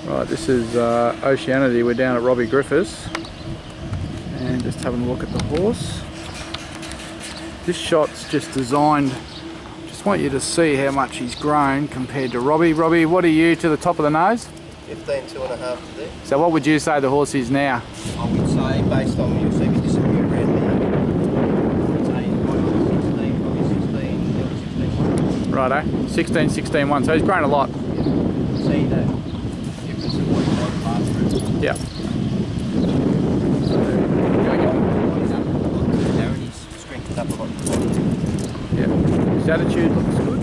Right, this is Oceanity. We're down at Robbie Griffiths and just having a look at the horse. This shot's just designed, just want you to see how much he's grown compared to Robbie. Robbie, what are you to the top of the nose? 15, 2.5 today. So what would you say the horse is now? I would say, based on you'll see me disappear around there, I'd say probably 16, 16. Righto, 16, 16, 1. So he's grown a lot. Yeah. See that difference of what he was last round. Yeah. He's strengthened up a lot. Yeah. His attitude looks good.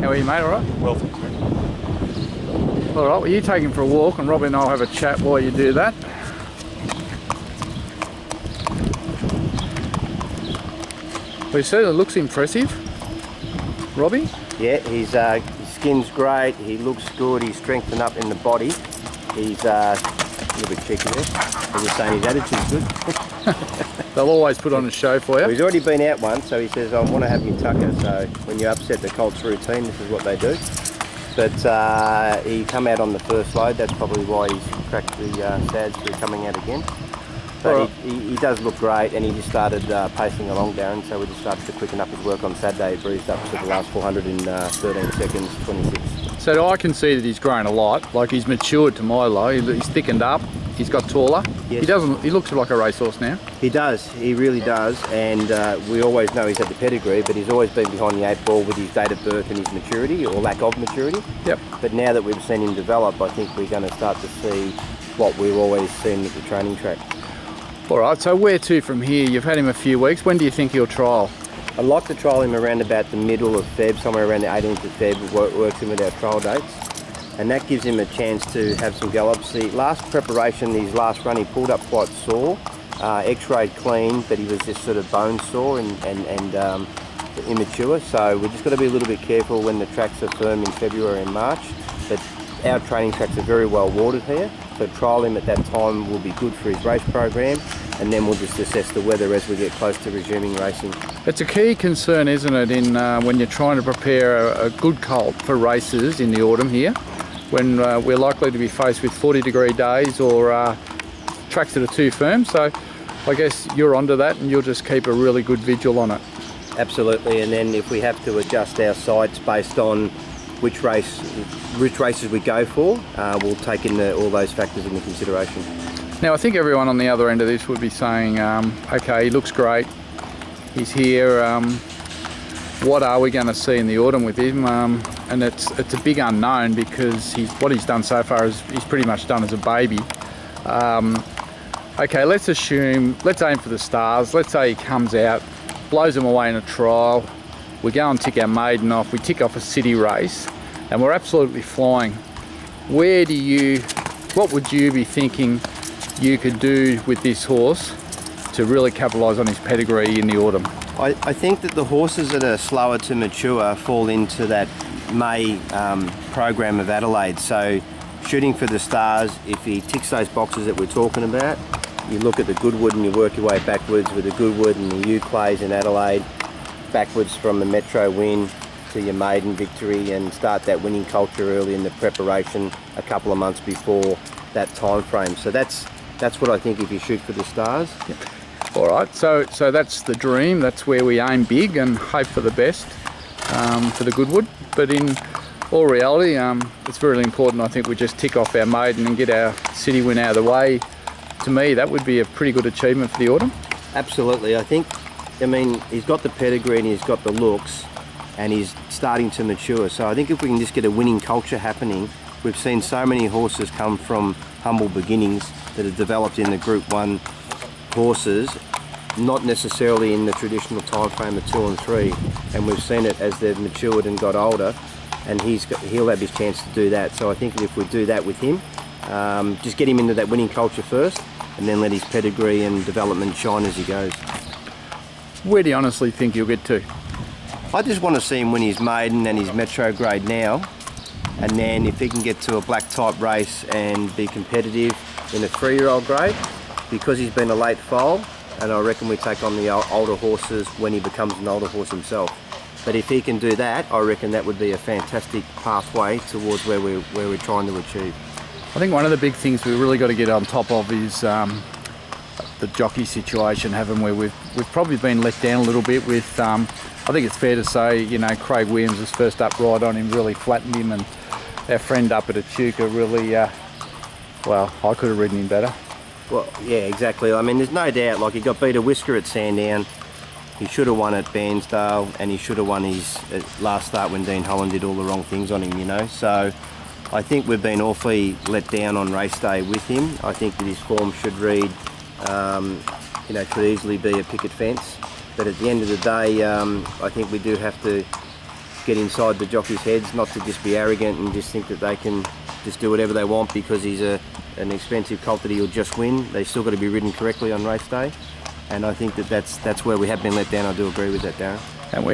How are you, mate? All right? Well, thanks, mate. All right. Well, you take him for a walk, and Robbie and I'll have a chat while you do that. Well, he certainly looks impressive, Robbie. Yeah, his skin's great. He looks good. He's strengthened up in the body. He's a little bit cheeky there. As you're saying, his attitude's good. They'll always put on a show for you. Well, he's already been out once, so he says, I want to have me tucker. So when you upset the colt's routine, this is what they do. But he come out on the first load. That's probably why he's cracked the sads through coming out again. But Right. he does look great, and he just started pacing along, Darren, so we just started to quicken up his work on Saturday. He breezed up to the last 400 in 13 seconds, 26. So I can see that he's grown a lot. Like he's matured to my low. He's thickened up. He's got taller. Yes. He looks like a racehorse now. He does, he really does, and we always know he's had the pedigree, but he's always been behind the 8 ball with his date of birth and his maturity, or lack of maturity. Yep. But now that we've seen him develop, I think we're going to start to see what we've always seen at the training track. All right, so where to from here? You've had him a few weeks. When do you think he'll trial? I'd like to trial him around about the middle of Feb, somewhere around the 18th of Feb, works in with our trial dates. And that gives him a chance to have some gallops. The last preparation, his last run, he pulled up quite sore, x-rayed clean, but he was just sort of bone sore and immature. So we've just got to be a little bit careful when the tracks are firm in February and March. But our training tracks are very well watered here, so trial him at that time will be good for his race program, and then we'll just assess the weather as we get close to resuming racing. It's a key concern, isn't it, in when you're trying to prepare a good colt for races in the autumn here, when we're likely to be faced with 40-degree days or tracks that are too firm. So I guess you're onto that, and you'll just keep a really good vigil on it. Absolutely, and then if we have to adjust our sights based on which races we go for, we'll take in all those factors into consideration. Now I think everyone on the other end of this would be saying, okay, he looks great, he's here, what are we going to see in the autumn with him? And it's a big unknown, because what he's done so far is he's pretty much done as a baby. Okay, let's aim for the stars. Let's say he comes out, blows them away in a trial, we go and tick our maiden off, we tick off a city race, and we're absolutely flying. What would you be thinking you could do with this horse to really capitalise on his pedigree in the autumn? I think that the horses that are slower to mature fall into that May program of Adelaide. So shooting for the stars, if he ticks those boxes that we're talking about, you look at the Goodwood and you work your way backwards with the Goodwood and the Clays in Adelaide, backwards from the Metro win to your maiden victory, and start that winning culture early in the preparation a couple of months before that time frame. So that's what I think if you shoot for the stars. Yep. All right, so that's the dream. That's where we aim big and hope for the best for the Goodwood. But in all reality, it's really important, I think, we just tick off our maiden and get our city win out of the way. To me, that would be a pretty good achievement for the autumn. Absolutely. I mean, he's got the pedigree and he's got the looks, and he's starting to mature. So I think if we can just get a winning culture happening, we've seen so many horses come from humble beginnings that have developed in the Group 1 horses, not necessarily in the traditional time frame of 2 and 3, and we've seen it as they've matured and got older, and he'll have his chance to do that. So I think if we do that with him, just get him into that winning culture first, and then let his pedigree and development shine as he goes. Where do you honestly think you'll get to? I just want to see him win his maiden and his Metro grade now, and then if he can get to a black type race and be competitive in a 3-year-old grade, because he's been a late foal, and I reckon we take on the older horses when he becomes an older horse himself. But if he can do that, I reckon that would be a fantastic pathway towards where we're trying to achieve. I think one of the big things we've really got to get on top of is the jockey situation, haven't we? We've probably been let down a little bit with, I think it's fair to say, you know, Craig Williams was first up right on him, really flattened him, and our friend up at Echuca really, well, I could have ridden him better. Well, yeah, exactly. I mean, there's no doubt, like, he got beat a whisker at Sandown. He should have won at Bairnsdale, and he should have won his last start when Dean Holland did all the wrong things on him, you know. So I think we've been awfully let down on race day with him. I think that his form should read, you know, could easily be a picket fence. But at the end of the day, I think we do have to get inside the jockeys' heads, not to just be arrogant and just think that they can just do whatever they want because he's an expensive colt that he'll just win. They've still got to be ridden correctly on race day. And I think that that's where we have been let down. I do agree with that, Darren. And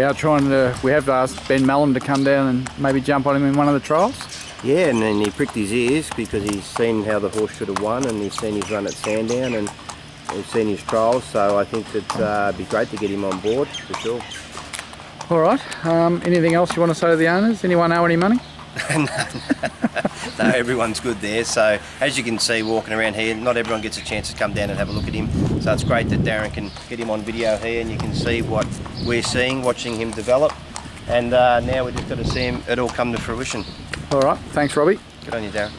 we have asked Ben Mallon to come down and maybe jump on him in one of the trials. Yeah, and then he pricked his ears because he's seen how the horse should have won, and he's seen his run at Sandown, and we've seen his trials. So I think that it'd be great to get him on board for sure. All right. Anything else you want to say to the owners? Anyone owe any money? No, everyone's good there. So as you can see walking around here, not everyone gets a chance to come down and have a look at him. So it's great that Darren can get him on video here and you can see what we're seeing, watching him develop. And now we've just got to see him, it all come to fruition. All right. Thanks, Robbie. Good on you, Darren.